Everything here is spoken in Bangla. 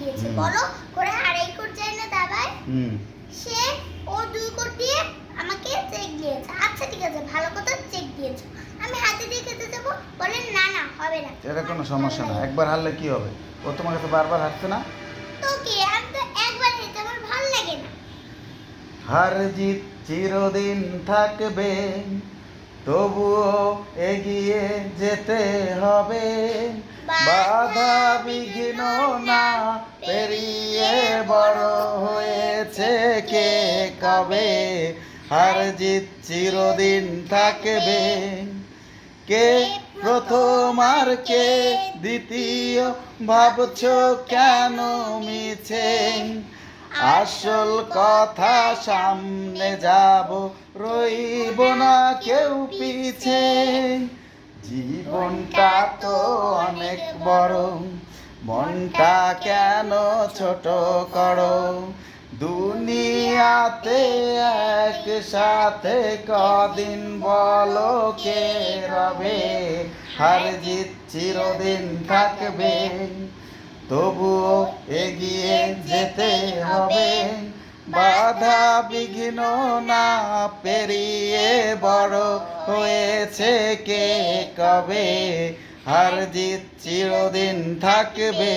দিয়েছে বলো করে আড়াই কোট যায় না দাবায় সে ও 2 কোট দিয়ে আমাকে চেক দিয়েছে আচ্ছা ঠিক আছে ভালো কথা চেক দিয়েছো আমি হাতে দিয়ে খেতে যাব বলে না না হবে না এটা কোনো সমস্যা না একবার হারলে কি হবে ও তোমাকে তো বারবার হারছে না তো কি আমি তো একবার হেরে আমার ভালো লাগে না হার জিত চিরদিন থাকবে তবুও এগিয়ে যেতে হবে বাধা বিঘ্ন না পেরিয়ে বড় হয়েছে কে কবে হার জিত চিরদিন থাকবে কে প্রথম আর কে দ্বিতীয় ভাবছো কেন মিছে আসল কথা সামনে যাব রইব না কেউ পিছে জীবনটা তো অনেক বড় মনটা কেন ছোট করো দুনিয়াতে একসাথে কদিন বলো কে রবে হার জিত চিরদিন থাকবে তবুও এগিয়ে যেতে হবে বাধা বিঘ্ন না পেরিয়ে বড় হয়েছে কে কবে হার জিত চিরদিন থাকবে